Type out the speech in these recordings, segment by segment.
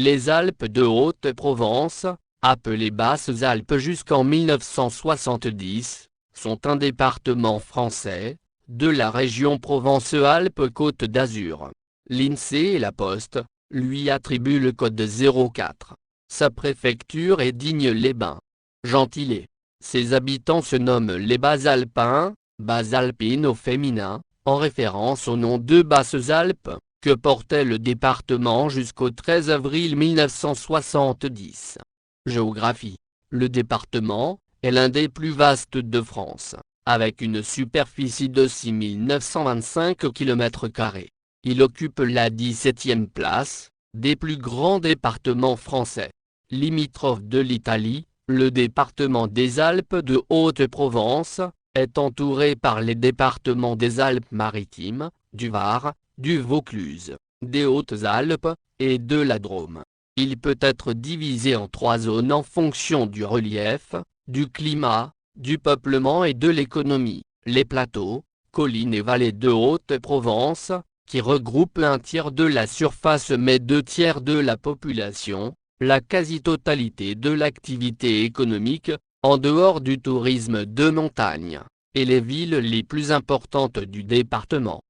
Les Alpes de Haute-Provence, appelées Basses-Alpes jusqu'en 1970, sont un département français, de la région Provence-Alpes-Côte d'Azur. L'INSEE et la Poste, lui attribuent le code 04. Sa préfecture est Digne-les-Bains. Gentilé. Ses habitants se nomment les Basalpins, Basalpines au féminin, en référence au nom de Basses-Alpes, que portait le département jusqu'au 13 avril 1970. Géographie. Le département est l'un des plus vastes de France, avec une superficie de 6 925 km². Il occupe la 17e place des plus grands départements français. Limitrophe de l'Italie, le département des Alpes de Haute-Provence est entouré par les départements des Alpes-Maritimes, du Var, du Vaucluse, des Hautes-Alpes, et de la Drôme. Il peut être divisé en 3 zones en fonction du relief, du climat, du peuplement et de l'économie: les plateaux, collines et vallées de Haute-Provence, qui regroupent un tiers de la surface mais 2 tiers de la population, la quasi-totalité de l'activité économique, en dehors du tourisme de montagne, et les villes les plus importantes du département.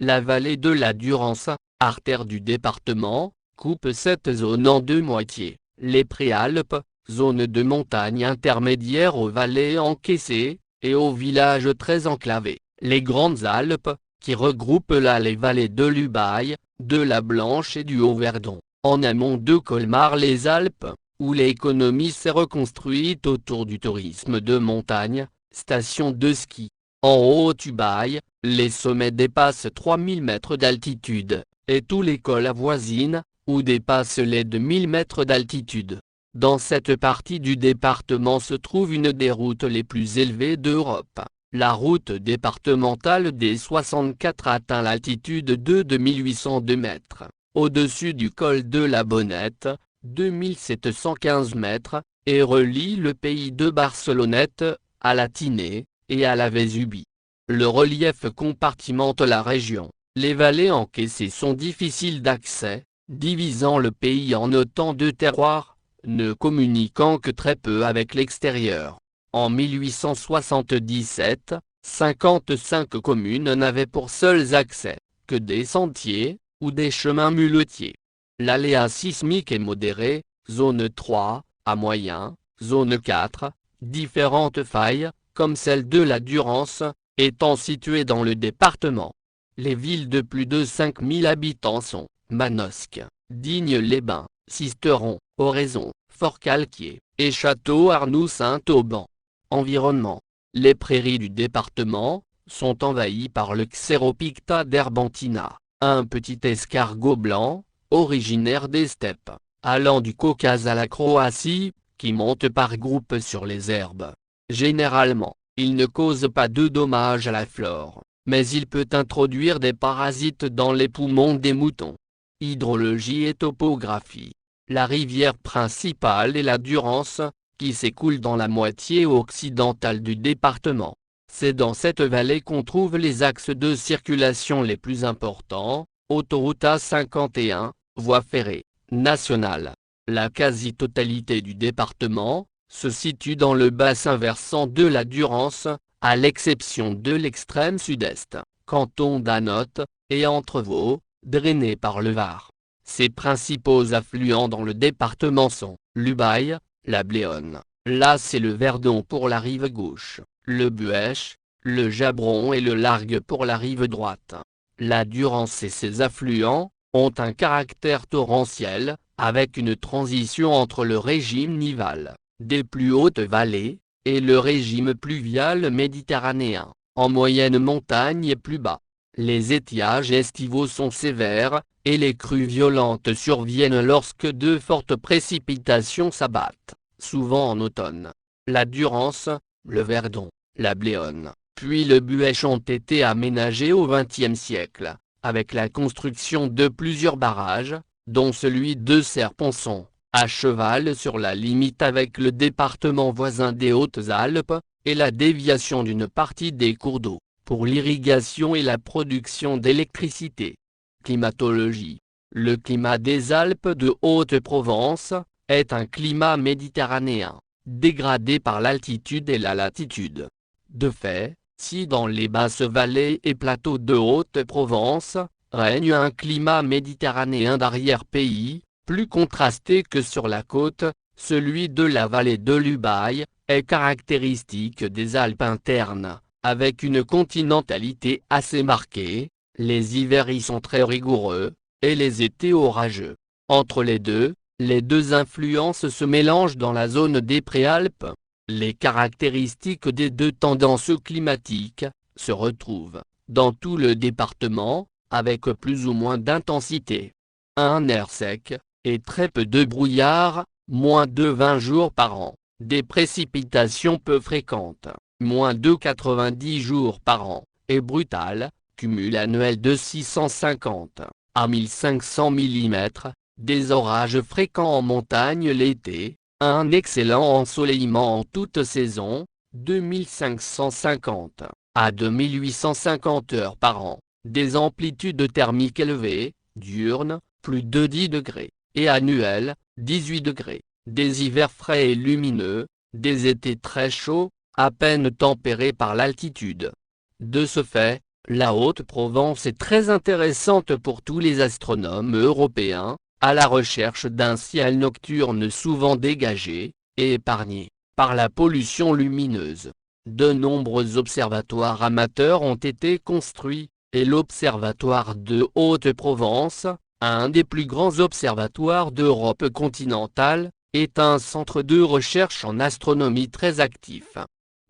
La vallée de la Durance, artère du département, coupe cette zone en 2 moitiés: les Préalpes, zone de montagne intermédiaire aux vallées encaissées, et aux villages très enclavés, les Grandes Alpes, qui regroupent là les vallées de l'Ubaye, de la Blanche et du Haut-Verdon, en amont de Colmar-les-Alpes, où l'économie s'est reconstruite autour du tourisme de montagne, station de ski. En Haut-Ubaye, les sommets dépassent 3000 mètres d'altitude, et tous les cols avoisinent, ou dépassent les 2000 mètres d'altitude. Dans cette partie du département se trouve une des routes les plus élevées d'Europe. La route départementale des 64 atteint l'altitude de 2802 mètres, au-dessus du col de la Bonnette, 2715 mètres, et relie le pays de Barcelonnette, à la Tinée, et à la Vésubie. Le relief compartimente la région. Les vallées encaissées sont difficiles d'accès, divisant le pays en autant de terroirs, ne communiquant que très peu avec l'extérieur. En 1877, 55 communes n'avaient pour seuls accès que des sentiers, ou des chemins muletiers. L'aléa sismique est modéré, zone 3, à moyen, zone 4, différentes failles, comme celle de la Durance, étant situées dans le département. Les villes de plus de 5000 habitants sont Manosque, Digne-les-Bains, Sisteron, Oraison, Forcalquier, et Château-Arnoux-Saint-Auban. Environnement. Les prairies du département sont envahies par le Xeropicta derbantina, un petit escargot blanc, originaire des steppes, allant du Caucase à la Croatie, qui monte par groupes sur les herbes. Généralement, il ne cause pas de dommages à la flore, mais il peut introduire des parasites dans les poumons des moutons. Hydrologie et topographie. La rivière principale est la Durance, qui s'écoule dans la moitié occidentale du département. C'est dans cette vallée qu'on trouve les axes de circulation les plus importants: autoroute A51, voie ferrée, nationale. La quasi-totalité du département se situe dans le bassin versant de la Durance, à l'exception de l'extrême sud-est, canton d'Anote, et Entrevaux, drainé par le Var. Ses principaux affluents dans le département sont l'Ubaye, la Bléone, l'Asse et le Verdon pour la rive gauche, le Buèche, le Jabron et le Largue pour la rive droite. La Durance et ses affluents ont un caractère torrentiel, avec une transition entre le régime nival, des plus hautes vallées, et le régime pluvial méditerranéen, en moyenne montagne et plus bas. Les étiages estivaux sont sévères, et les crues violentes surviennent lorsque de fortes précipitations s'abattent, souvent en automne. La Durance, le Verdon, la Bléone, puis le Buèche ont été aménagés au XXe siècle, avec la construction de plusieurs barrages, dont celui de Serponçon, à cheval sur la limite avec le département voisin des Hautes-Alpes, et la déviation d'une partie des cours d'eau, pour l'irrigation et la production d'électricité. Climatologie. Le climat des Alpes de Haute-Provence est un climat méditerranéen, dégradé par l'altitude et la latitude. De fait, si dans les basses vallées et plateaux de Haute-Provence, règne un climat méditerranéen d'arrière-pays, plus contrasté que sur la côte, celui de la vallée de l'Ubaye est caractéristique des Alpes internes, avec une continentalité assez marquée. Les hivers y sont très rigoureux, et les étés orageux. Entre les deux influences se mélangent dans la zone des Préalpes. Les caractéristiques des deux tendances climatiques se retrouvent dans tout le département, avec plus ou moins d'intensité. Un air sec, et très peu de brouillard, moins de 20 jours par an. Des précipitations peu fréquentes, moins de 90 jours par an, et brutales, cumul annuel de 650 à 1500 mm, des orages fréquents en montagne l'été, un excellent ensoleillement en toute saison, 2550 à 2850 heures par an, des amplitudes thermiques élevées, diurnes, plus de 10 degrés, et annuelles, 18 degrés, des hivers frais et lumineux, des étés très chauds, à peine tempérés par l'altitude. De ce fait, la Haute-Provence est très intéressante pour tous les astronomes européens, à la recherche d'un ciel nocturne souvent dégagé, et épargné par la pollution lumineuse. De nombreux observatoires amateurs ont été construits, et l'Observatoire de Haute-Provence, un des plus grands observatoires d'Europe continentale, est un centre de recherche en astronomie très actif.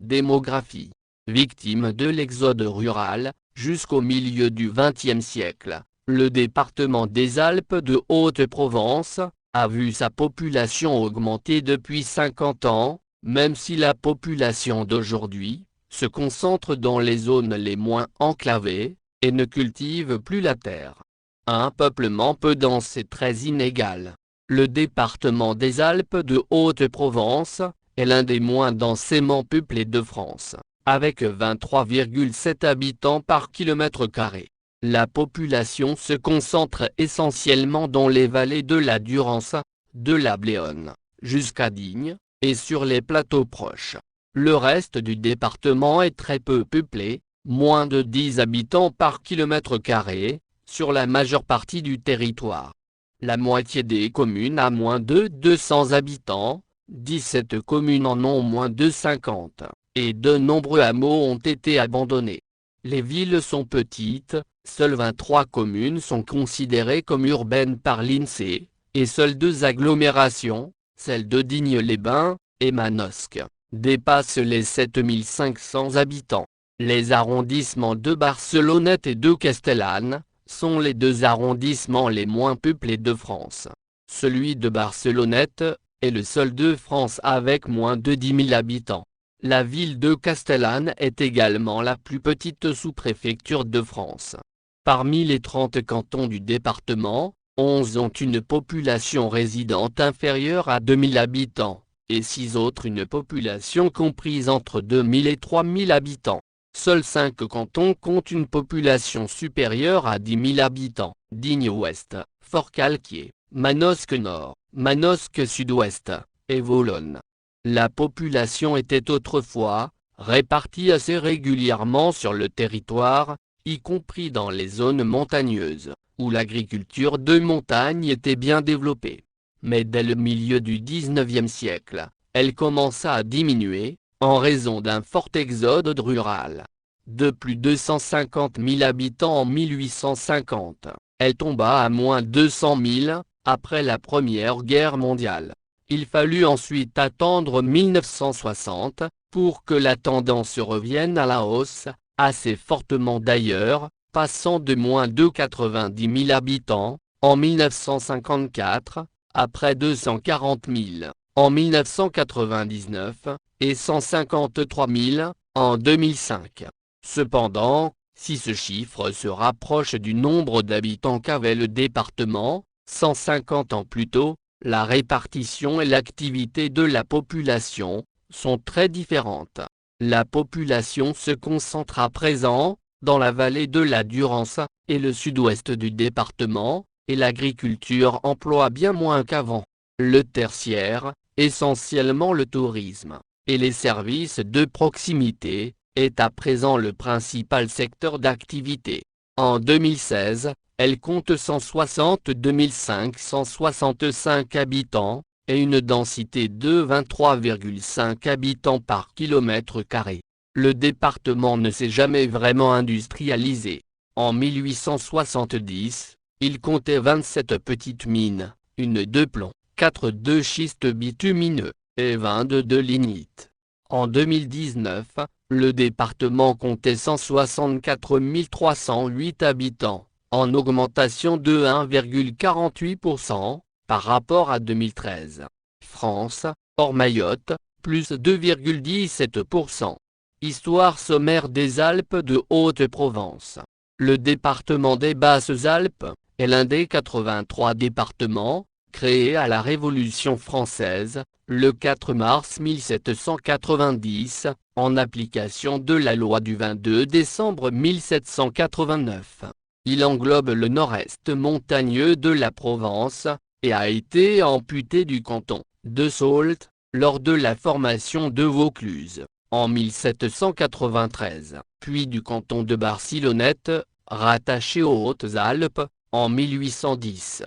Démographie. Victime de l'exode rural, jusqu'au milieu du XXe siècle, le département des Alpes de Haute-Provence a vu sa population augmenter depuis 50 ans, même si la population d'aujourd'hui se concentre dans les zones les moins enclavées, et ne cultive plus la terre. Un peuplement peu dense et très inégal. Le département des Alpes de Haute-Provence est l'un des moins densément peuplés de France, avec 23,7 habitants par km². La population se concentre essentiellement dans les vallées de la Durance, de la Bléone, jusqu'à Digne, et sur les plateaux proches. Le reste du département est très peu peuplé, moins de 10 habitants par km², sur la majeure partie du territoire. La moitié des communes a moins de 200 habitants, 17 communes en ont moins de 50, et de nombreux hameaux ont été abandonnés. Les villes sont petites, seules 23 communes sont considérées comme urbaines par l'INSEE, et seules 2 agglomérations, celles de Digne-les-Bains et Manosque, dépassent les 7500 habitants. Les arrondissements de Barcelonnette et de Castellane sont les 2 arrondissements les moins peuplés de France. Celui de Barcelonnette est le seul de France avec moins de 10 000 habitants. La ville de Castellane est également la plus petite sous-préfecture de France. Parmi les 30 cantons du département, 11 ont une population résidente inférieure à 2000 habitants, et 6 autres une population comprise entre 2000 et 3000 habitants. Seuls 5 cantons comptent une population supérieure à 10 000 habitants, Digne-Ouest, Forcalquier, Manosque Nord, Manosque Sud-Ouest, et Volonne. La population était autrefois répartie assez régulièrement sur le territoire, y compris dans les zones montagneuses, où l'agriculture de montagne était bien développée. Mais dès le milieu du XIXe siècle, elle commença à diminuer, en raison d'un fort exode rural. De plus de 150 000 habitants en 1850, elle tomba à moins 200 000, après la Première Guerre mondiale. Il fallut ensuite attendre 1960, pour que la tendance revienne à la hausse, assez fortement d'ailleurs, passant de moins de 90 000 habitants, en 1954, à près de 240 000, en 1999, et 153 000, en 2005. Cependant, si ce chiffre se rapproche du nombre d'habitants qu'avait le département, 150 ans plus tôt, la répartition et l'activité de la population sont très différentes. La population se concentre à présent dans la vallée de la Durance et le sud-ouest du département, et l'agriculture emploie bien moins qu'avant. Le tertiaire, essentiellement le tourisme, et les services de proximité, est à présent le principal secteur d'activité. En 2016, elle compte 162 565 habitants, et une densité de 23,5 habitants par kilomètre carré. Le département ne s'est jamais vraiment industrialisé. En 1870, il comptait 27 petites mines, une de plomb, 4 de schiste bitumineux, et 22 de lignite. En 2019, le département comptait 164 308 habitants, en augmentation de 1,48% par rapport à 2013. France, hors Mayotte, plus 2,17%. Histoire sommaire des Alpes de Haute-Provence. Le département des Basses-Alpes est l'un des 83 départements créés à la Révolution française, le 4 mars 1790, en application de la loi du 22 décembre 1789. Il englobe le nord-est montagneux de la Provence, et a été amputé du canton de Saulx, lors de la formation de Vaucluse, en 1793, puis du canton de Barcelonnette, rattaché aux Hautes-Alpes, en 1810.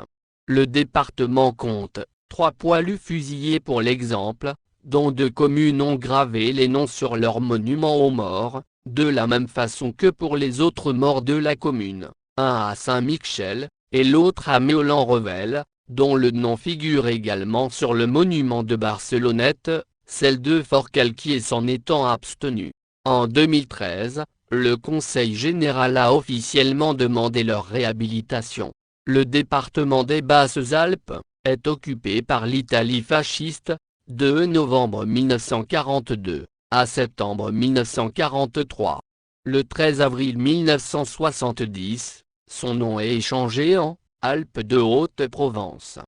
Le département compte 3 poilus fusillés pour l'exemple, dont 2 communes ont gravé les noms sur leurs monuments aux morts, de la même façon que pour les autres morts de la commune, un à Saint-Michel, et l'autre à Méolan-Revel, dont le nom figure également sur le monument de Barcelonnette, celle de Forcalquier s'en étant abstenu. En 2013, le Conseil général a officiellement demandé leur réhabilitation. Le département des Basses-Alpes est occupé par l'Italie fasciste, de novembre 1942 à septembre 1943. Le 13 avril 1970, son nom est échangé en Alpes de Haute-Provence.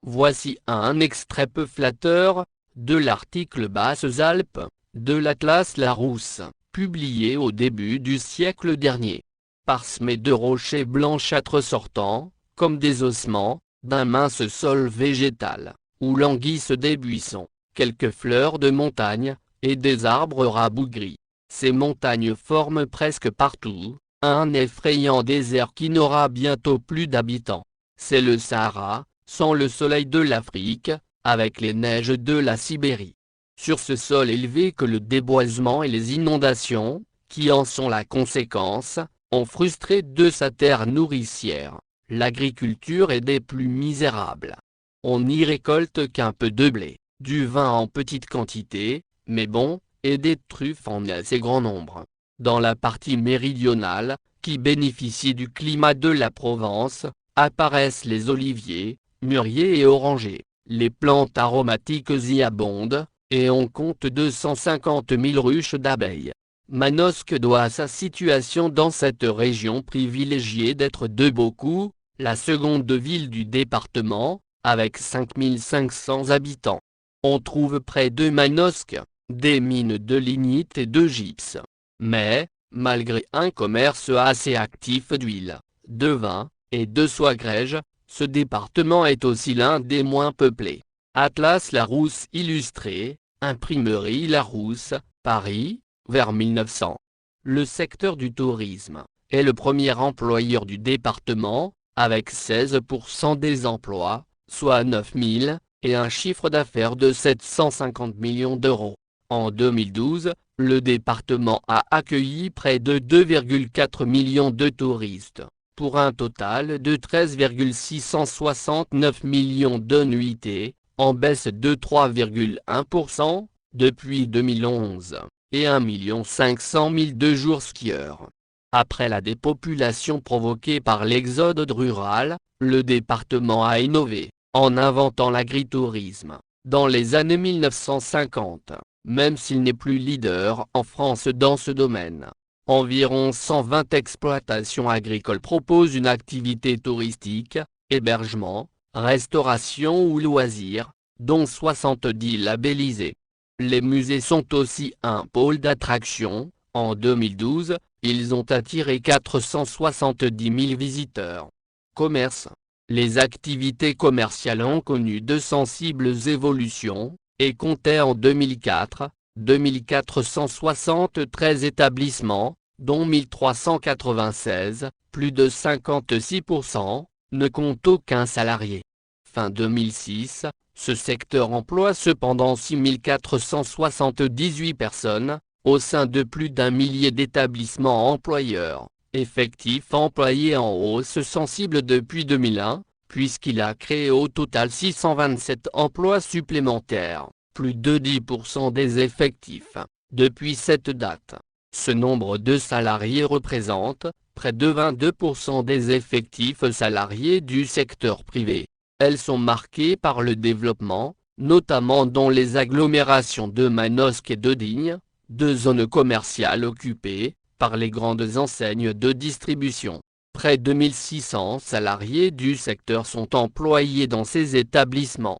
Voici un extrait peu flatteur de l'article Basses-Alpes de l'Atlas Larousse, publié au début du siècle dernier. Parsemé de rochers blanchâtres sortant, comme des ossements, d'un mince sol végétal, où languissent des buissons, quelques fleurs de montagne, et des arbres rabougris. Ces montagnes forment presque partout un effrayant désert qui n'aura bientôt plus d'habitants. C'est le Sahara, sans le soleil de l'Afrique, avec les neiges de la Sibérie. Sur ce sol élevé que le déboisement et les inondations, qui en sont la conséquence, ont frustré de sa terre nourricière, l'agriculture est des plus misérables. On n'y récolte qu'un peu de blé, du vin en petite quantité, mais bon, et des truffes en assez grand nombre. Dans la partie méridionale, qui bénéficie du climat de la Provence, apparaissent les oliviers, mûriers et orangers. Les plantes aromatiques y abondent, et on compte 250 000 ruches d'abeilles. Manosque doit sa situation dans cette région privilégiée d'être de beaucoup, la seconde ville du département, avec 5 500 habitants. On trouve près de Manosque des mines de lignite et de gypse. Mais, malgré un commerce assez actif d'huile, de vin, et de soie grège, ce département est aussi l'un des moins peuplés. Atlas Larousse illustré, Imprimerie Larousse, Paris, vers 1900. Le secteur du tourisme est le premier employeur du département, avec 16% des emplois, soit 9 000, et un chiffre d'affaires de 750 millions d'euros. En 2012, le département a accueilli près de 2,4 millions de touristes, pour un total de 13,669 millions de nuitées, en baisse de 3,1% depuis 2011, et 1 500 000 de jours skieurs. Après la dépopulation provoquée par l'exode rural, le département a innové, en inventant l'agritourisme, dans les années 1950. Même s'il n'est plus leader en France dans ce domaine. Environ 120 exploitations agricoles proposent une activité touristique, hébergement, restauration ou loisirs, dont 70 labellisés. Les musées sont aussi un pôle d'attraction. En 2012, ils ont attiré 470 000 visiteurs. Commerce. Les activités commerciales ont connu de sensibles évolutions, et comptaient en 2004, 2473 établissements, dont 1396, plus de 56%, ne comptent aucun salarié. Fin 2006, ce secteur emploie cependant 6478 personnes, au sein de plus d'un millier d'établissements employeurs, effectifs employés en hausse sensible depuis 2001, puisqu'il a créé au total 627 emplois supplémentaires, plus de 10% des effectifs, depuis cette date. Ce nombre de salariés représente près de 22% des effectifs salariés du secteur privé. Elles sont marquées par le développement, notamment dans les agglomérations de Manosque et de Digne, deux zones commerciales occupées par les grandes enseignes de distribution. Près de 1600 salariés du secteur sont employés dans ces établissements.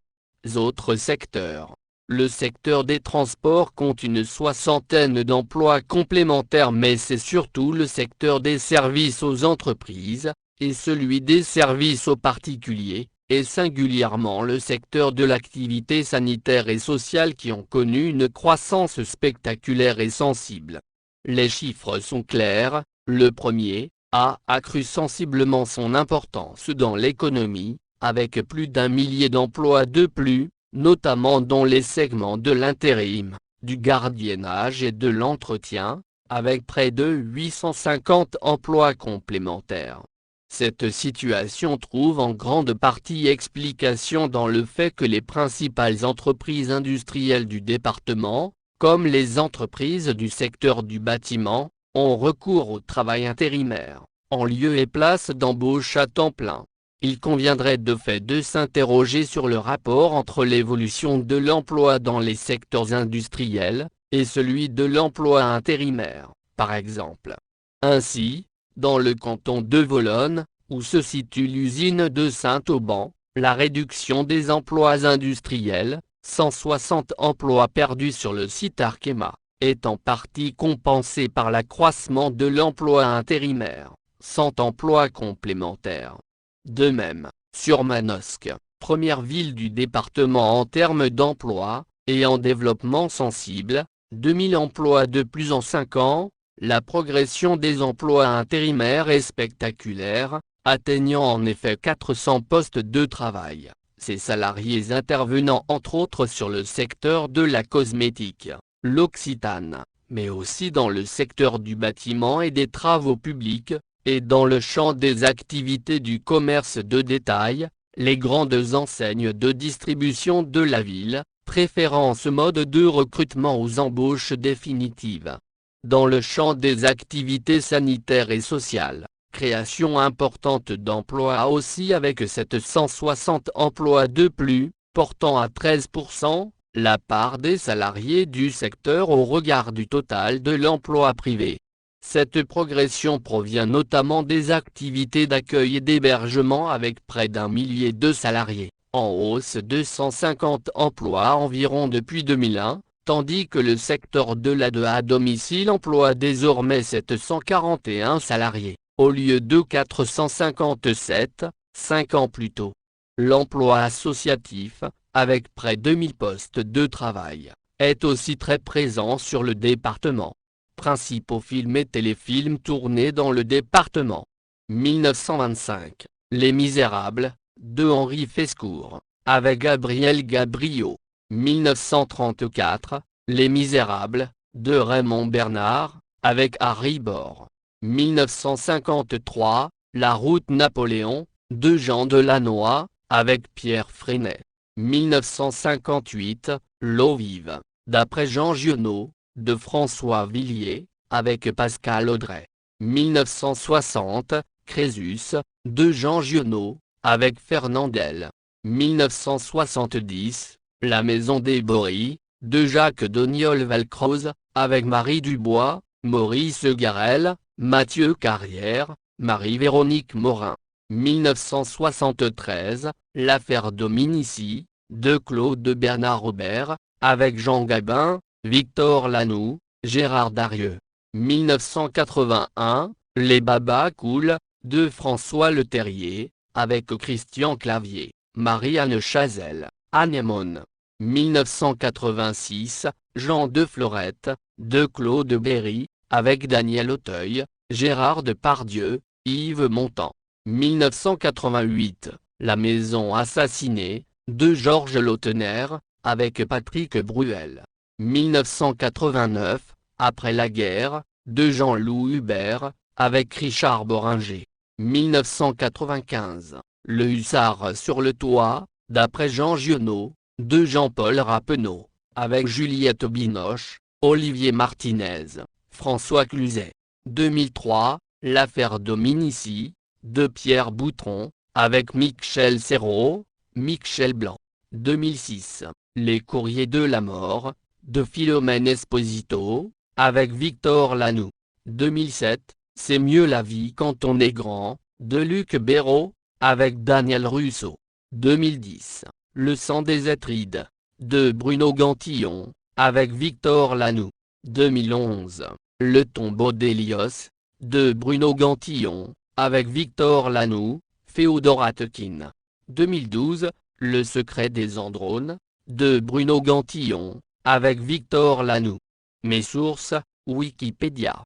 Autres secteurs. Le secteur des transports compte une soixantaine d'emplois complémentaires, mais c'est surtout le secteur des services aux entreprises, et celui des services aux particuliers, et singulièrement le secteur de l'activité sanitaire et sociale qui ont connu une croissance spectaculaire et sensible. Les chiffres sont clairs, le premier a accru sensiblement son importance dans l'économie, avec plus d'un millier d'emplois de plus, notamment dans les segments de l'intérim, du gardiennage et de l'entretien, avec près de 850 emplois complémentaires. Cette situation trouve en grande partie explication dans le fait que les principales entreprises industrielles du département, comme les entreprises du secteur du bâtiment, ont recours au travail intérimaire, en lieu et place d'embauche à temps plein. Il conviendrait de fait de s'interroger sur le rapport entre l'évolution de l'emploi dans les secteurs industriels, et celui de l'emploi intérimaire, par exemple. Ainsi, dans le canton de Volonne, où se situe l'usine de Saint-Auban, la réduction des emplois industriels, 160 emplois perdus sur le site Arkema, est en partie compensée par l'accroissement de l'emploi intérimaire, 100 emplois complémentaires. De même, sur Manosque, première ville du département en termes d'emploi, et en développement sensible, 2000 emplois de plus en 5 ans, la progression des emplois intérimaires est spectaculaire, atteignant en effet 400 postes de travail, ces salariés intervenant entre autres sur le secteur de la cosmétique, l'Occitane, mais aussi dans le secteur du bâtiment et des travaux publics, et dans le champ des activités du commerce de détail, les grandes enseignes de distribution de la ville, préférant ce mode de recrutement aux embauches définitives. Dans le champ des activités sanitaires et sociales, création importante d'emplois aussi avec 760 emplois de plus, portant à 13%, la part des salariés du secteur au regard du total de l'emploi privé. Cette progression provient notamment des activités d'accueil et d'hébergement avec près d'un millier de salariés, en hausse de 150 emplois environ depuis 2001, tandis que le secteur de l'aide à domicile emploie désormais 741 salariés, au lieu de 457, 5 ans plus tôt. L'emploi associatif, avec près de 1000 postes de travail, est aussi très présent sur le département. Principaux films et téléfilms tournés dans le département. 1925, Les Misérables, de Henri Fescourt, avec Gabriel Gabriot. 1934, Les Misérables, de Raymond Bernard, avec Harry Bor. 1953, La Route Napoléon, de Jean Delannoy, avec Pierre Freinet. 1958, L'eau vive, d'après Jean Giono, de François Villiers, avec Pascal Audrey. 1960, Crésus, de Jean Giono, avec Fernandel. 1970, La Maison des Bories, de Jacques Doniol-Valcroze, avec Marie Dubois, Maurice Garel, Mathieu Carrière, Marie-Véronique Morin. 1973, L'affaire Dominici, de Claude Bernard Robert, avec Jean Gabin, Victor Lanoux, Gérard Darieux. 1981, Les Babas coulent, de François Leterrier, avec Christian Clavier, Marianne Chazelle, Anémone. 1986, Jean de Florette, de Claude Berry, avec Daniel Auteuil, Gérard Depardieu, Yves Montand. 1988, La maison assassinée, de Georges Lautner, avec Patrick Bruel. 1989, Après la guerre, de Jean-Loup Hubert, avec Richard Boringer. 1995, Le hussard sur le toit, d'après Jean Giono, de Jean-Paul Rappeneau, avec Juliette Binoche, Olivier Martinez, François Cluzet. 2003, L'affaire Dominici, de Pierre Boutron, avec Michel Serrault, Michel Blanc. 2006, Les courriers de la mort, de Philomène Esposito, avec Victor Lanoux. 2007, C'est mieux la vie quand on est grand, de Luc Béraud, avec Daniel Russo. 2010, Le sang des Étrides, de Bruno Gantillon, avec Victor Lanoux. 2011, Le tombeau d'Hélios, de Bruno Gantillon, avec Victor Lanoux, Féodor Atkin. 2012, Le secret des Andrones, de Bruno Gantillon, avec Victor Lanoux. Mes sources, Wikipédia.